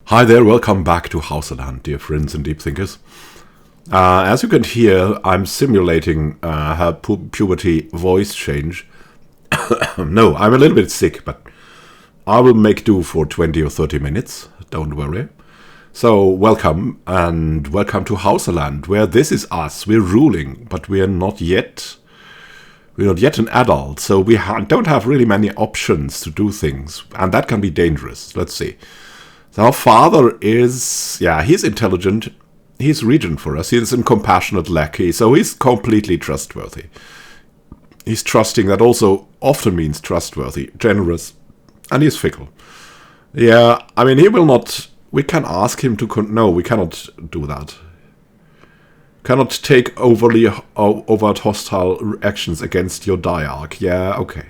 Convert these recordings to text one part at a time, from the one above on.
Hi there, welcome back to Hausa, dear friends and deep thinkers. As you can hear, I'm simulating her puberty voice change. No, I'm a little bit sick, but I will make do for 20 or 30 minutes, don't worry. So, welcome, and welcome to Hausa, where this is us, we're ruling, but we're not yet an adult, so we don't have really many options to do things, and that can be dangerous. Let's see. So our father is, he's intelligent, he's regent for us, he's a compassionate lackey, so he's completely trustworthy. He's trusting, that also often means trustworthy, generous, and he's fickle. Yeah, I mean, he will not, we can ask him to, no, we cannot do that. Cannot take overly overt hostile actions against your diarch. Yeah, okay.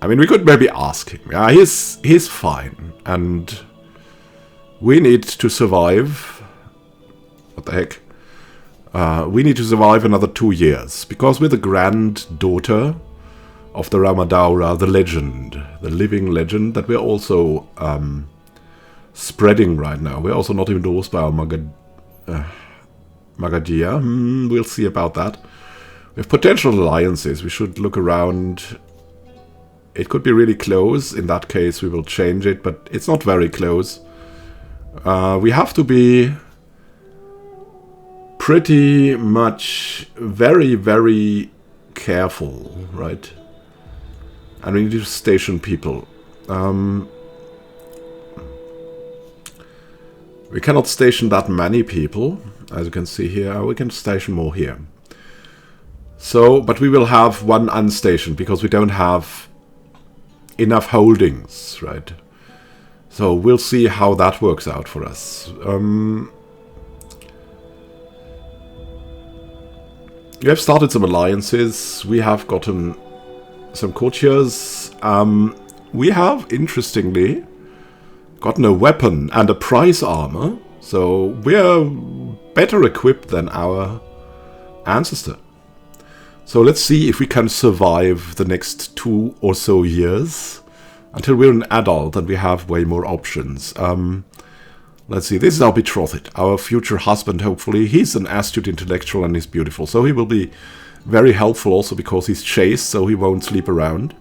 I mean, we could maybe ask him. Yeah, he's fine, and we need to survive. What the heck? We need to survive another 2 years, because we're the granddaughter of the Daura, the legend, the living legend that we're also spreading right now. We're also not endorsed by our Magadia. We'll see about that. We have potential alliances. We should look around. It could be really close. In that case, we will change it, but it's not very close. We have to be pretty much very, very careful, right? And we need to station people. We cannot station that many people, as you can see here. We can station more here. So, but we will have one unstationed, because we don't have enough holdings, right? So we'll see how that works out for us. We have started some alliances. We have gotten some courtiers. We have, interestingly, gotten a weapon and a prize armor. So we're better equipped than our ancestor. So let's see if we can survive the next 2 or so years until we're an adult and we have way more options. Let's see, this is our betrothed, our future husband, hopefully. He's an astute intellectual and he's beautiful, so he will be very helpful also because he's chaste, so he won't sleep around.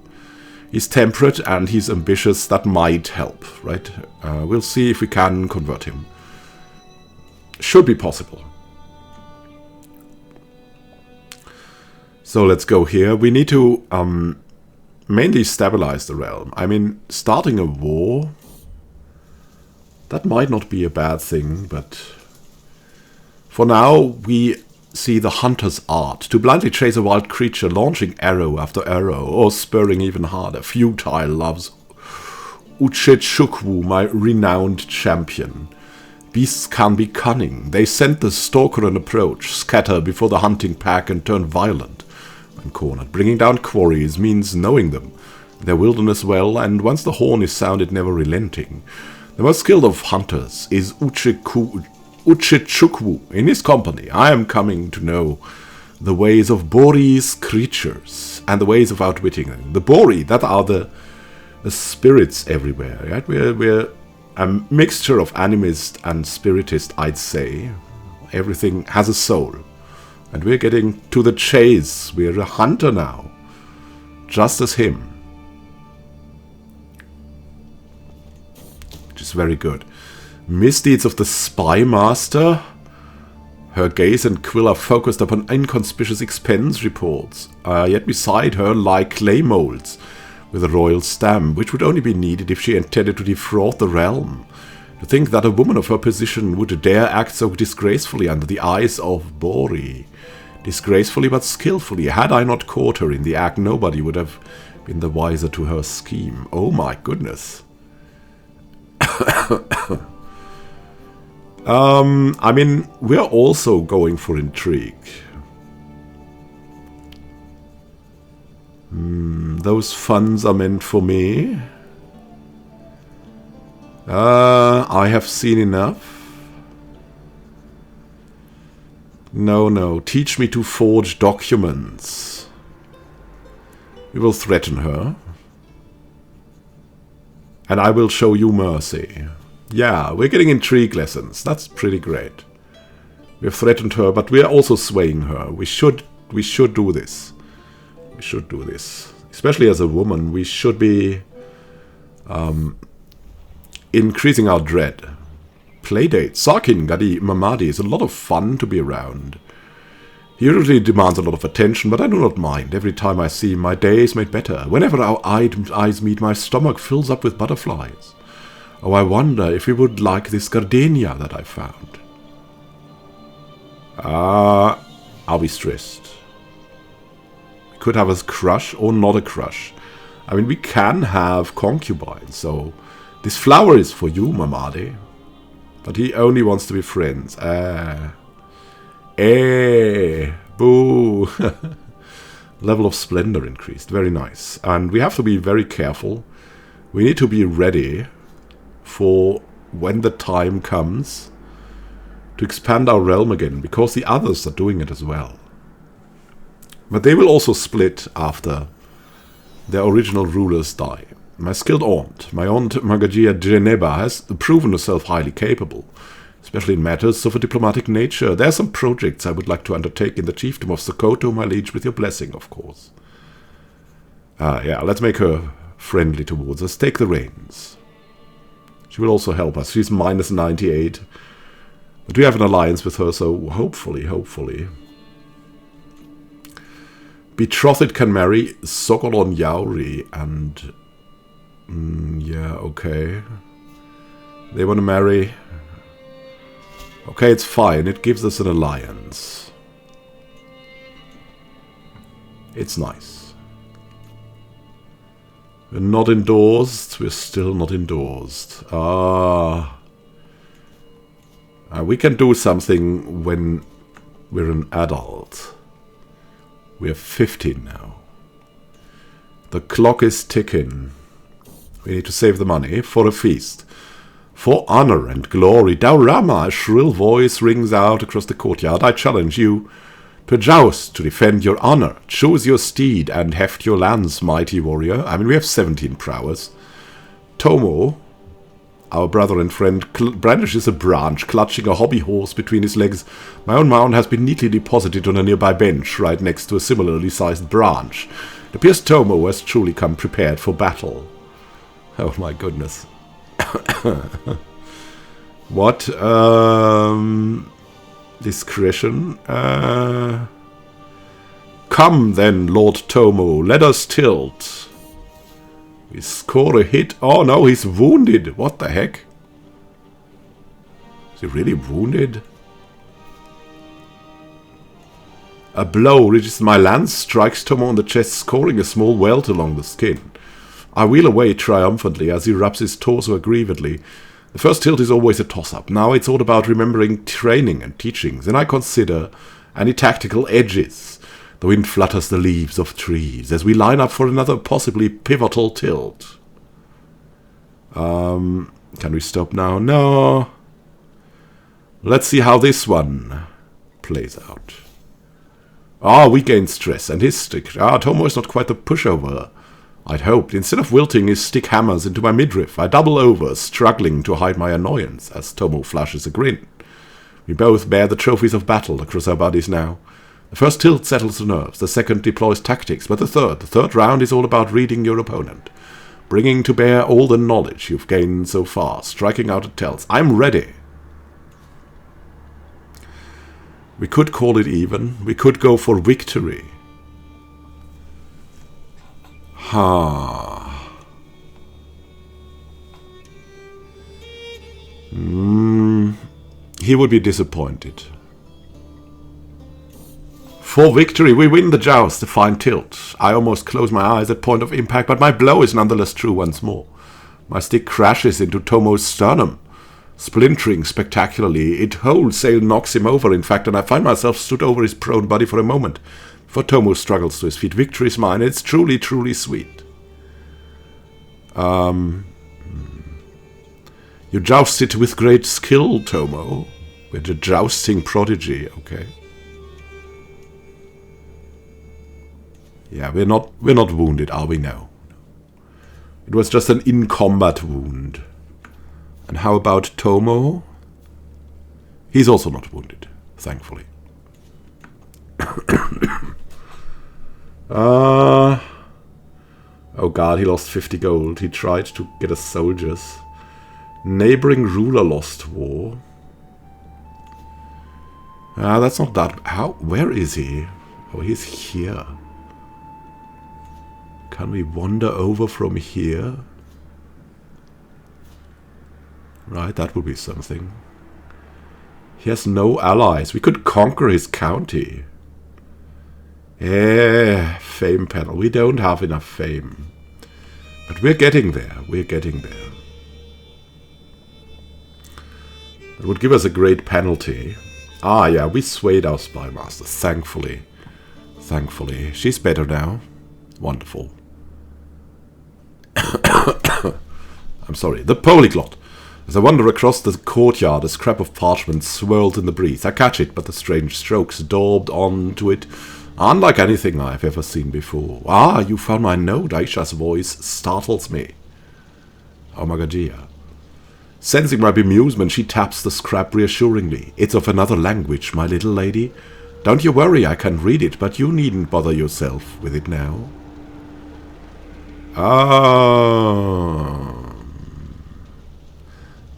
He's temperate and he's ambitious, that might help, right? We'll see if we can convert him. Should be possible. So let's go here. We need to mainly stabilize the realm. I mean, starting a war, that might not be a bad thing, but for now we see the hunter's art. To blindly chase a wild creature, launching arrow after arrow, or spurring even harder. Futile loves Uchechukwu, my renowned champion. Beasts can be cunning. They scent the stalker and approach, scatter before the hunting pack and turn violent. Cornered. Bringing down quarries means knowing them, their wilderness well, and once the horn is sounded, never relenting. The most skilled of hunters is Uchechukwu. In his company, I am coming to know the ways of Bori's creatures and the ways of outwitting them. The Bori, that are the spirits everywhere. Right? We're a mixture of animist and spiritist, I'd say. Everything has a soul. And we're getting to the chase. We're a hunter now. Just as him. Which is very good. Misdeeds of the Spy Master. Her gaze and quill are focused upon inconspicuous expense reports. Yet beside her lie clay molds with a royal stamp, which would only be needed if she intended to defraud the realm. To think that a woman of her position would dare act so disgracefully under the eyes of Bori. Disgracefully but skillfully. Had I not caught her in the act, nobody would have been the wiser to her scheme. Oh my goodness. I mean, we're also going for intrigue. Those funds are meant for me. I have seen enough. No. Teach me to forge documents. We will threaten her. And I will show you mercy. Yeah, we're getting intrigue lessons. That's pretty great. We've threatened her, but we are also swaying her. We should do this. We should do this. Especially as a woman, we should be increasing our dread. Playdate. Sarkin Gadi Mamadi is a lot of fun to be around. He usually demands a lot of attention, but I do not mind. Every time I see him, my day is made better. Whenever our eyes meet, my stomach fills up with butterflies. Oh, I wonder if he would like this gardenia that I found. I'll be stressed. We could have a crush or not a crush. I mean, we can have concubines, so this flower is for you, Mamadi. But he only wants to be friends. Boo. Level of splendor increased. Very nice. And we have to be very careful. We need to be ready for when the time comes to expand our realm again, because the others are doing it as well. But they will also split after their original rulers die. My skilled aunt, my aunt Magajia Geneba, has proven herself highly capable, especially in matters of a diplomatic nature. There are some projects I would like to undertake in the chiefdom of Sokoto, my liege, with your blessing, of course. Yeah, let's make her friendly towards us. Take the reins. She will also help us. She's minus 98. But we have an alliance with her, so hopefully. Betrothed can marry Sokolon Yauri and... yeah, okay. They want to marry... Okay, it's fine. It gives us an alliance. It's nice. We're not endorsed. We're still not endorsed. We can do something when we're an adult. We're 15 now. The clock is ticking. We need to save the money for a feast. For honor and glory, Daurama, a shrill voice rings out across the courtyard. I challenge you to joust to defend your honor. Choose your steed and heft your lance, mighty warrior. I mean, we have 17 prowess. Tomo, our brother and friend, brandishes a branch, clutching a hobby horse between his legs. My own mount has been neatly deposited on a nearby bench, right next to a similarly sized branch. It appears Tomo has truly come prepared for battle. Oh my goodness. What? Discretion? Come then, Lord Tomo, let us tilt. We score a hit. Oh no, he's wounded. What the heck? Is he really wounded? A blow reaches my lance, strikes Tomo on the chest, scoring a small welt along the skin. I wheel away triumphantly as he rubs his torso aggrievedly. The first tilt is always a toss-up. Now it's all about remembering training and teachings, and I consider any tactical edges. The wind flutters the leaves of trees as we line up for another possibly pivotal tilt. Can we stop now? No. Let's see how this one plays out. We gain stress, and his stick. Tomo is not quite the pushover I'd hoped. Instead of wilting, his stick hammers into my midriff. I double over, struggling to hide my annoyance, as Tomo flashes a grin. We both bear the trophies of battle across our bodies now. The first tilt settles the nerves, the second deploys tactics, but the third round is all about reading your opponent, bringing to bear all the knowledge you've gained so far, striking out at tells. I'm ready. We could call it even. We could go for victory. He would be disappointed. For victory, we win the joust, a fine tilt. I almost close my eyes at point of impact, but my blow is nonetheless true once more. My stick crashes into Tomo's sternum, splintering spectacularly. It wholesale knocks him over, in fact, and I find myself stood over his prone body for a moment. For Tomo struggles to his feet. Victory is mine. It's truly, truly sweet. You jousted with great skill, Tomo. We're the jousting prodigy, okay. Yeah, we're not wounded, are we? No. It was just an in-combat wound. And how about Tomo? He's also not wounded, thankfully. Oh god, he lost 50 gold. He tried to get us soldiers. Neighboring ruler lost war. That's not that... Where is he? Oh, he's here. Can we wander over from here? Right, that would be something. He has no allies. We could conquer his county. Fame panel. We don't have enough fame. But we're getting there. We're getting there. That would give us a great penalty. Ah, yeah, we swayed our spy master. Thankfully. Thankfully. She's better now. Wonderful. I'm sorry. The polyglot. As I wander across the courtyard, a scrap of parchment swirled in the breeze. I catch it, but the strange strokes daubed onto it, unlike anything I've ever seen before. Ah, you found my note. Aisha's voice startles me. Oh my god, dear. Sensing my bemusement, she taps the scrap reassuringly. It's of another language, my little lady. Don't you worry, I can read it, but you needn't bother yourself with it now.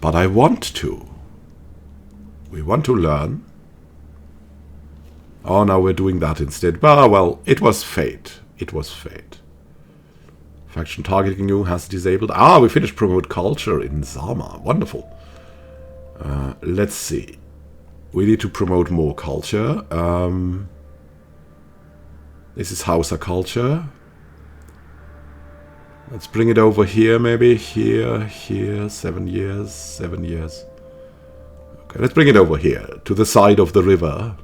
But I want to. We want to learn. Oh, now we're doing that instead. Well, it was fate. It was fate. Faction targeting you has disabled. Ah, we finished promote culture in Zama. Wonderful. Let's see. We need to promote more culture. This is Hausa culture. Let's bring it over here, maybe. Here. 7 years. 7 years. Okay, let's bring it over here, to the side of the river.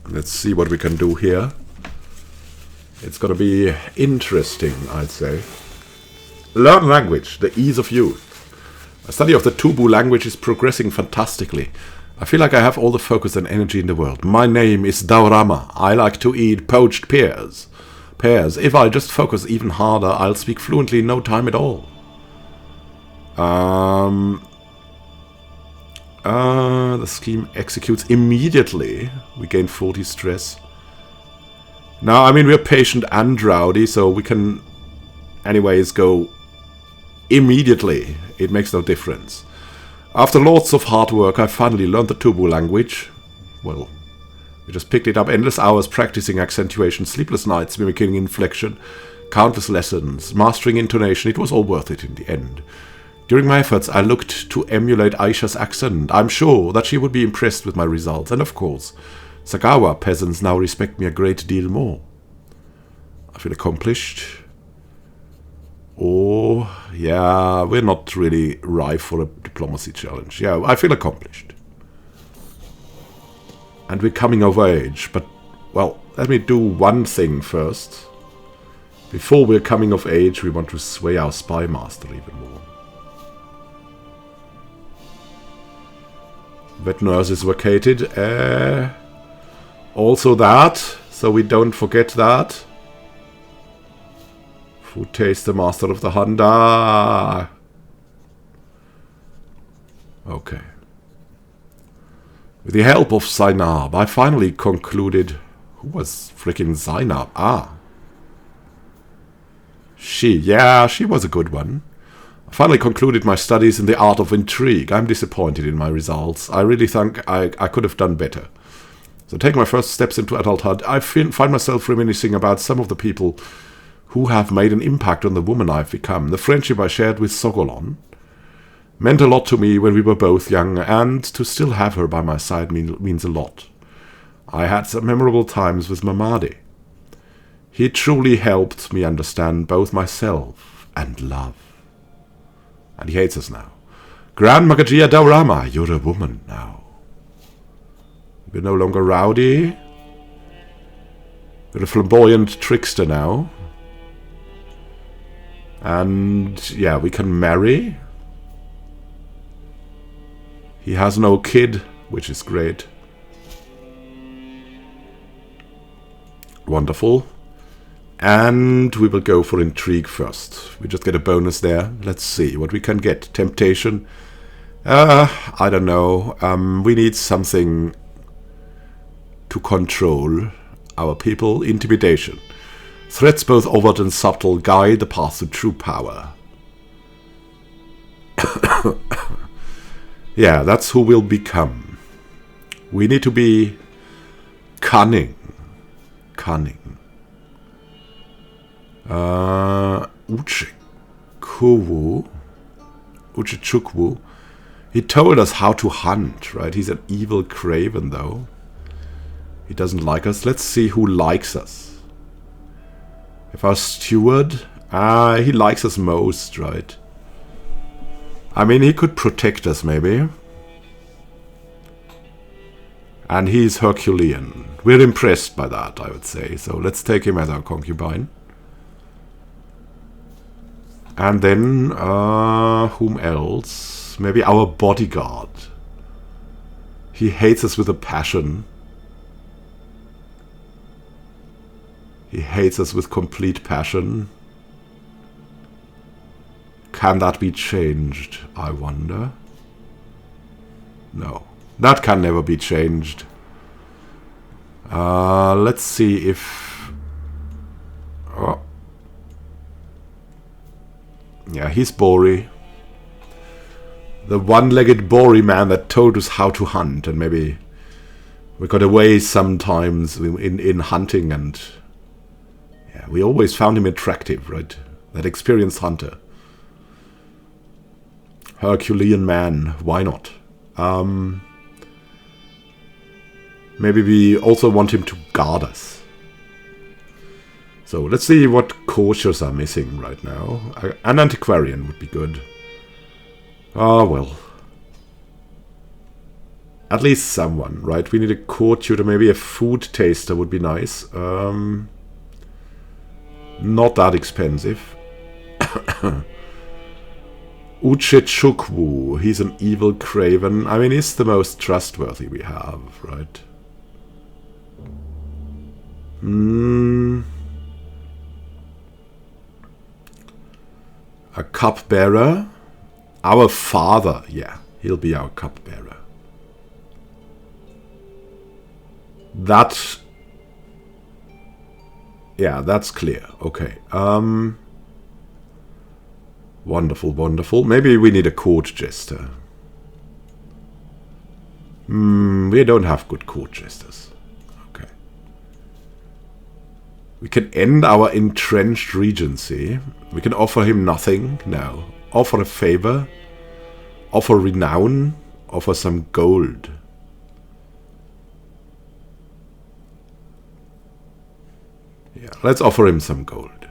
Let's see what we can do here. It's gonna be interesting, I'd say. Learn language, the ease of youth. My study of the Tubu language is progressing fantastically. I feel like I have all the focus and energy in the world. My name is Daurama. I like to eat poached pears. If I just focus even harder, I'll speak fluently in no time at all. The scheme executes immediately. We gain 40 stress. Now, I mean, we're patient and rowdy, so we can anyways go immediately. It makes no difference. After lots of hard work, I finally learned the Tubu language. Well, we just picked it up endless hours practicing accentuation, sleepless nights mimicking inflection, countless lessons, mastering intonation. It was all worth it in the end. During my efforts, I looked to emulate Aisha's accent. I'm sure that she would be impressed with my results. And of course, Sagawa peasants now respect me a great deal more. I feel accomplished. Oh, yeah, we're not really ripe for a diplomacy challenge. Yeah, I feel accomplished. And we're coming of age. But, well, let me do one thing first. Before we're coming of age, we want to sway our spy master even more. Vet nurse is vacated. Also that, so we don't forget that. Food taster, master of the Handa. Okay. With the help of Zainab, I finally concluded... Who was freaking Zainab? Ah. Yeah, she was a good one. I finally concluded my studies in the art of intrigue. I'm disappointed in my results. I really think I could have done better. So taking my first steps into adulthood, I find myself reminiscing about some of the people who have made an impact on the woman I've become. The friendship I shared with Sogolon meant a lot to me when we were both young, and to still have her by my side means a lot. I had some memorable times with Mamadi. He truly helped me understand both myself and love. And he hates us now. Grand Magajia Daurama, you're a woman now. We're no longer rowdy. We're a flamboyant trickster now. And, yeah, we can marry. He has no kid, which is great. Wonderful. And we will go for intrigue first. We just get a bonus there. Let's see what we can get. Temptation. I don't know. We need something to control our people. Intimidation. Threats both overt and subtle guide the path to true power. Yeah, that's who we'll become. We need to be cunning. Cunning. Uchechukwu. He told us how to hunt, right? He's an evil craven, though. He doesn't like us. Let's see who likes us. If our steward... he likes us most, right? I mean, he could protect us, maybe. And he's Herculean. We're impressed by that, I would say. So let's take him as our concubine. And then, whom else? Maybe our bodyguard. He hates us with a passion. He hates us with complete passion. Can that be changed, I wonder? No. That can never be changed. Let's see if... Oh. Yeah, he's Bori. The one-legged Bori man that told us how to hunt. And maybe we got away sometimes in hunting. And yeah, we always found him attractive, right? That experienced hunter. Herculean man, why not? Maybe we also want him to guard us. So let's see what courtiers are missing right now. An antiquarian would be good. Ah, well. At least someone, right? We need a court tutor, maybe a food taster would be nice. Not that expensive. Uchechukwu, he's an evil craven. I mean, he's the most trustworthy we have, right? A cupbearer. Our father, yeah, he'll be our cupbearer. That... Yeah, that's clear. Okay. Wonderful, wonderful. Maybe we need a court jester. We don't have good court jesters. Okay. We can end our entrenched regency. We can offer him nothing. No. Offer a favor. Offer renown. Offer some gold. Yeah, let's offer him some gold.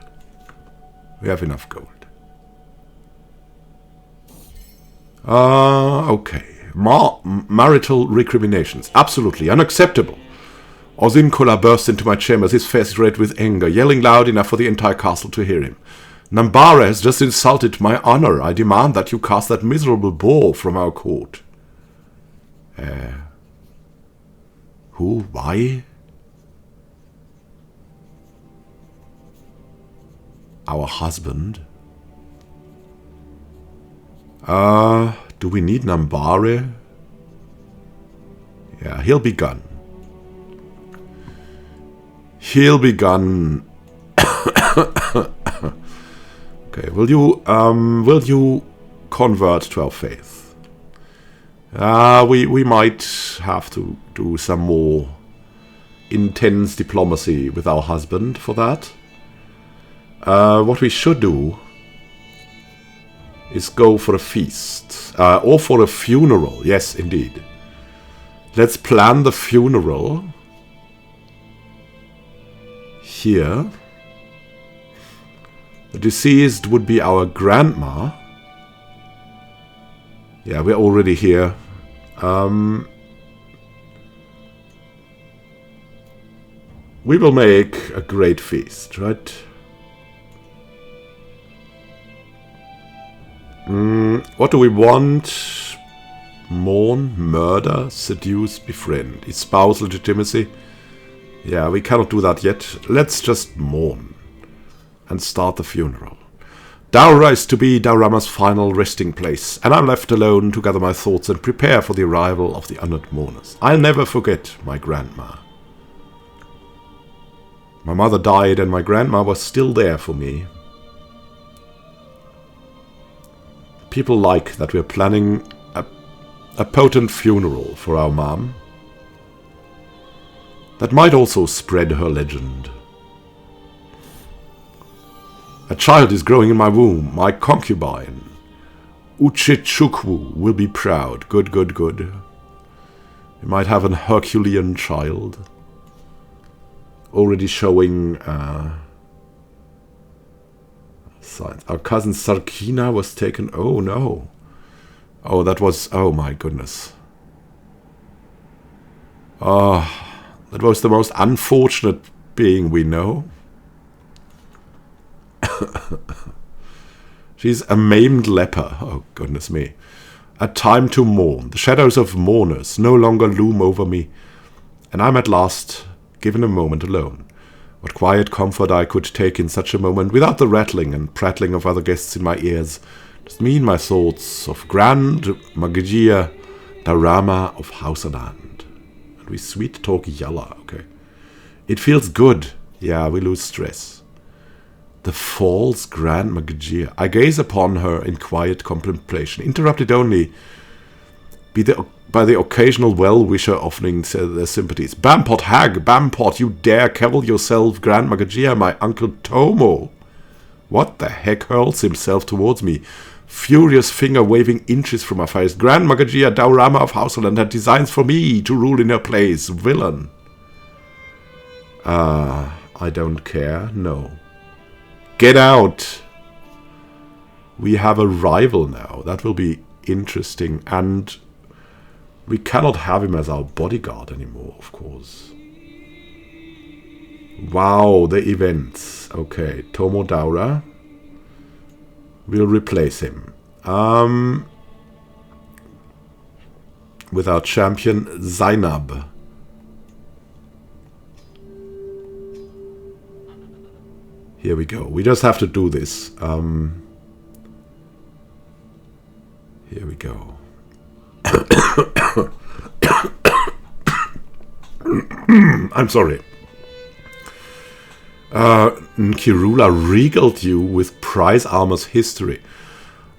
We have enough gold. Okay. Marital recriminations. Absolutely unacceptable. Ozinkola burst into my chambers, his face red with anger, yelling loud enough for the entire castle to hear him. Nambara has just insulted my honor. I demand that you cast that miserable boar from our court. Who? Why? Our husband? Do we need Nambare? Yeah, he'll be gone. He'll be gone. Okay, will you convert to our faith? We might have to do some more intense diplomacy with our husband for that. What we should do is go for a feast. Or for a funeral. Yes, indeed. Let's plan the funeral. Here. The deceased would be our grandma. Yeah, we're already here. We will make a great feast, right? What do we want? Mourn, murder, seduce, befriend. Espouse legitimacy. Yeah, we cannot do that yet. Let's just mourn and start the funeral. Daura is to be Daurama's final resting place, and I'm left alone to gather my thoughts and prepare for the arrival of the honored mourners. I'll never forget my grandma. My mother died and my grandma was still there for me. People like that we're planning a potent funeral for our mom. That might also spread her legend. A child is growing in my womb, my concubine. Uchichukwu will be proud. Good, good, good. We might have an Herculean child. Already showing signs. Our cousin Sarkina was taken. Oh no. Oh, that was. Oh my goodness. Oh, that was the most unfortunate being we know. She's a maimed leper. Oh, goodness me. A time to mourn. The shadows of mourners no longer loom over me, and I'm at last given a moment alone. What quiet comfort I could take in such a moment without the rattling and prattling of other guests in my ears. Just me and my thoughts of Grand Magia Daurama of Hausa Land. And we sweet talk Yalla, okay. It feels good. Yeah, we lose stress. The false Grand Magia. I gaze upon her in quiet contemplation, interrupted only by the occasional well-wisher offering their sympathies. Bampot hag, Bampot, you dare call yourself Grand Magia, my Uncle Tomo. What the heck hurls himself towards me, furious finger waving inches from my face. Grand Magia Daurama of Houseland had designs for me to rule in her place, villain. I don't care, no. Get out! We have a rival now. That will be interesting. And we cannot have him as our bodyguard anymore, of course. Wow, the events. Okay, Tomo Daura. We'll replace him. With our champion, Zainab. Here we go. We just have to do this. Here we go. I'm sorry. Kirula regaled you with prize armor's history.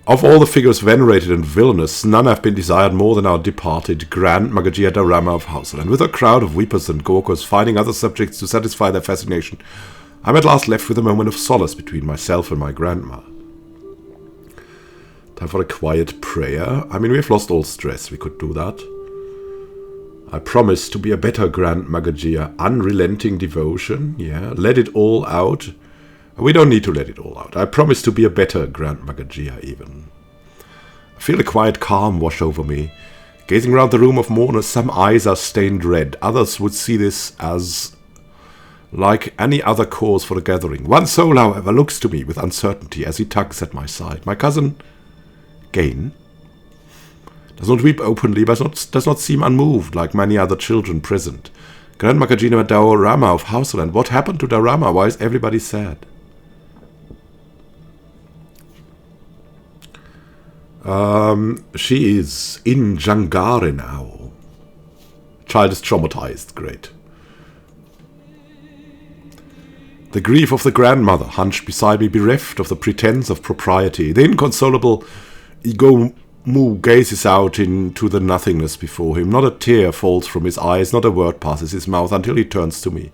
Of all the figures venerated and villainous, none have been desired more than our departed Grand Magia Daurama of Houseland. With a crowd of weepers and gorkos finding other subjects to satisfy their fascination, I'm at last left with a moment of solace between myself and my grandma. Time for a quiet prayer. I mean, we've lost all stress. We could do that. I promise to be a better Grand Magia. Unrelenting devotion. Yeah, let it all out. We don't need to let it all out. I promise to be a better Grand Magia even. I feel a quiet calm wash over me. Gazing round the room of mourners, some eyes are stained red. Others would see this as like any other cause for a gathering. One soul, however, looks to me with uncertainty as he tugs at my side. My cousin, Gain, does not weep openly, but does not seem unmoved like many other children present. Grand Magia Daurama of Houseland. What happened to Daurama? Why is everybody sad? She is in Jangare now. Child is traumatized. Great. The grief of the grandmother hunched beside me, bereft of the pretense of propriety. The inconsolable Igomu gazes out into the nothingness before him. Not a tear falls from his eyes, not a word passes his mouth until he turns to me.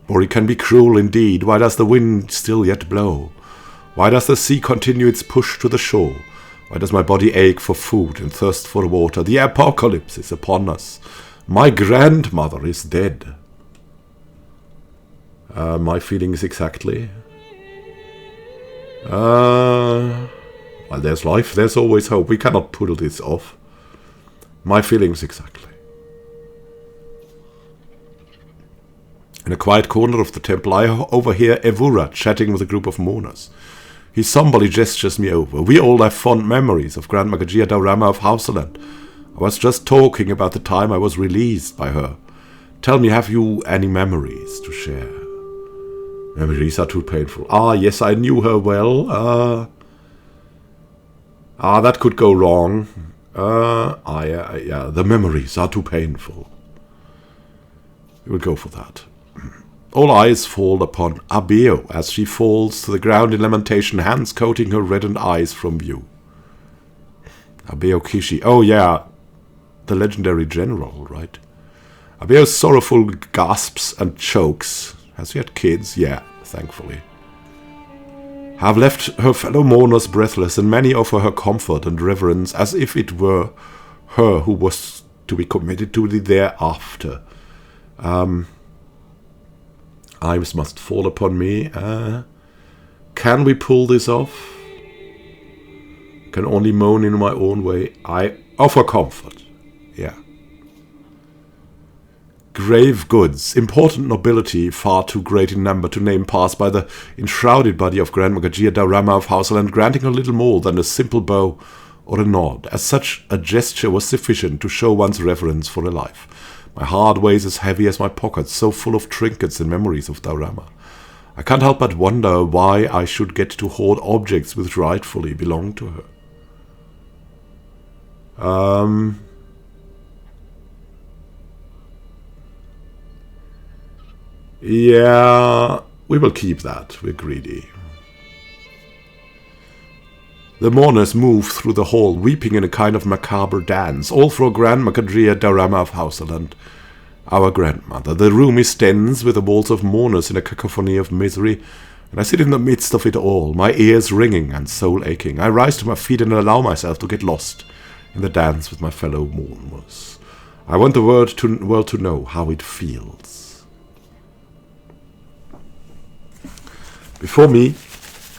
Bori can be cruel indeed. Why does the wind still yet blow? Why does the sea continue its push to the shore? Why does my body ache for food and thirst for water? The apocalypse is upon us. My grandmother is dead. My feelings exactly. Well, there's life, there's always hope. We cannot pull this off. My feelings exactly. In a quiet corner of the temple, I overhear Evura chatting with a group of mourners. He somberly gestures me over. We all have fond memories of Grand Magia Daurama of Houseland. I was just talking about the time I was released by her. Tell me, have you any memories to share? Memories are too painful. Ah, yes, I knew her well. That could go wrong. Yeah, the memories are too painful. We will go for that. All eyes fall upon Abeo as she falls to the ground in lamentation, hands coating her reddened eyes from view. Abeo Kishi. Oh, yeah, the legendary general, right? Abeo's sorrowful gasps and chokes. Has she had kids? Yeah, thankfully. Have left her fellow mourners breathless, and many offer her comfort and reverence as if it were her who was to be committed to the thereafter. Eyes must fall upon me. Can we pull this off? Can only moan in my own way. I offer comfort. Yeah. Grave goods, important nobility, far too great in number to name, pass by the enshrouded body of Grand Magagia Daurama of Hausaland, granting her little more than a simple bow or a nod. As such, a gesture was sufficient to show one's reverence for a life. My heart weighs as heavy as my pockets, so full of trinkets and memories of Daurama. I can't help but wonder why I should get to hoard objects which rightfully belong to her. Yeah, we will keep that. We're greedy. The mourners move through the hall, weeping in a kind of macabre dance, all for Grand Magagia Daurama of Hausaland, our grandmother. The room is dense with the walls of mourners in a cacophony of misery, and I sit in the midst of it all, my ears ringing and soul aching. I rise to my feet and allow myself to get lost in the dance with my fellow mourners. I want the world to know how it feels. Before me,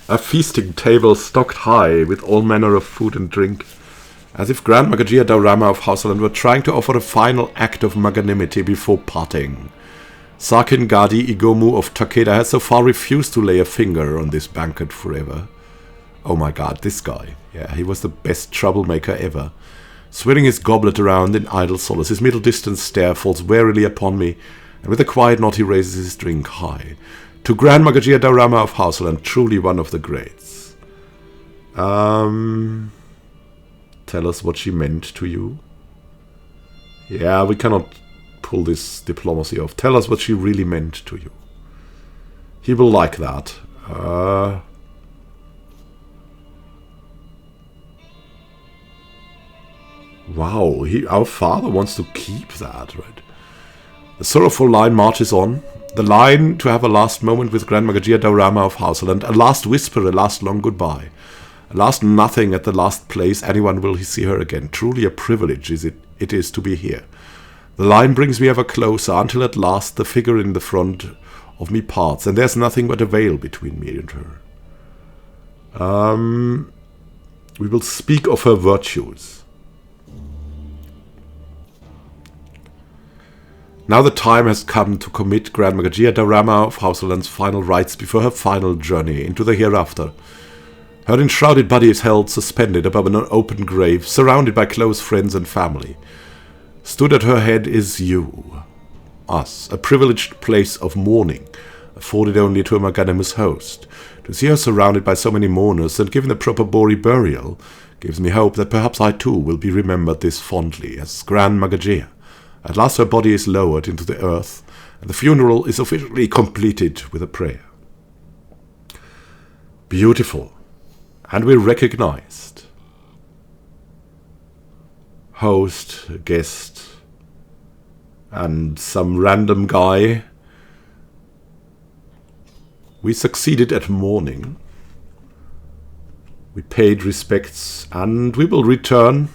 a feasting table stocked high with all manner of food and drink, as if Grand Magagia Daurama of Hausaland were trying to offer a final act of magnanimity before parting. Sakin Gadi Igomu of Takeda has so far refused to lay a finger on this banquet forever. Oh my god, this guy. Yeah, he was the best troublemaker ever. Swirling his goblet around in idle solace, his middle-distance stare falls warily upon me, and with a quiet nod he raises his drink high. To Grand Magagia Daurama of Hausaland, truly one of the greats. Tell us what she meant to you. Yeah, we cannot pull this diplomacy off. Tell us what she really meant to you. He will like that. Wow, our father wants to keep that, right? The sorrowful line marches on. The line to have a last moment with Grand Magagia Daurama of Hausaland, a last whisper, a last long goodbye, a last nothing at the last place anyone will see her again. Truly a privilege it is to be here. The line brings me ever closer, until at last the figure in the front of me parts, and there's nothing but a veil between me and her. We will speak of her virtues. Now the time has come to commit Grand Magagia Daurama of Hausaland's final rites before her final journey into the hereafter. Her enshrouded body is held suspended above an open grave, surrounded by close friends and family. Stood at her head is you, us, a privileged place of mourning, afforded only to a magnanimous host. To see her surrounded by so many mourners and given the proper Bori burial gives me hope that perhaps I too will be remembered this fondly as Grand Magagia. At last her body is lowered into the earth, and the funeral is officially completed with a prayer. Beautiful, and we're recognized. Host, guest, and some random guy. We succeeded at mourning. We paid respects, and we will return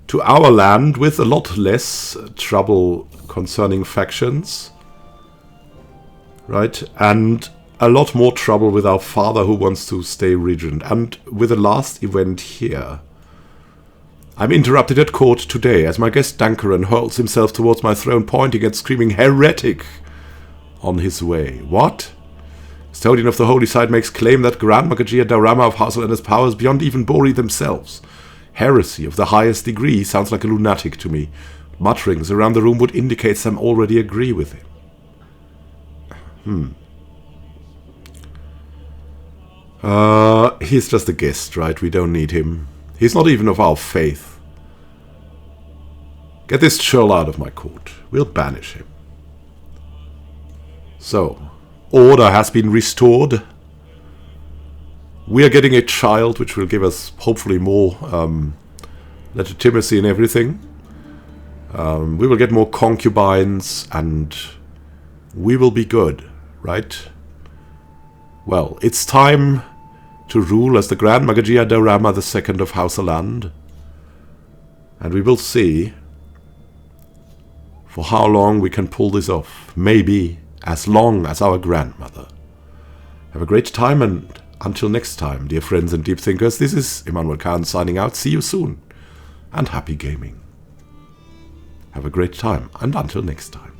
to our land with a lot less trouble concerning factions, right? And a lot more trouble with our father who wants to stay regent. And with the last event here, I'm interrupted at court today as my guest Dankaran hurls himself towards my throne, pointing and screaming heretic on his way. What? Custodian of the holy site makes claim that Grand Magagia Daurama of Hausaland has powers beyond even Bori themselves. Heresy of the highest degree sounds like a lunatic to me. Mutterings around the room would indicate some already agree with him. He's just a guest, right? We don't need him. He's not even of our faith. Get this churl out of my court. We'll banish him. So, order has been restored. We are getting a child, which will give us, hopefully, more legitimacy in everything. We will get more concubines, and we will be good, right? Well, it's time to rule as the Grand Magagia Daurama II of Hausa Land. And we will see for how long we can pull this off. Maybe as long as our grandmother. Have a great time, and until next time, dear friends and deep thinkers, this is Immanuel Khan signing out. See you soon, and happy gaming. Have a great time, and until next time.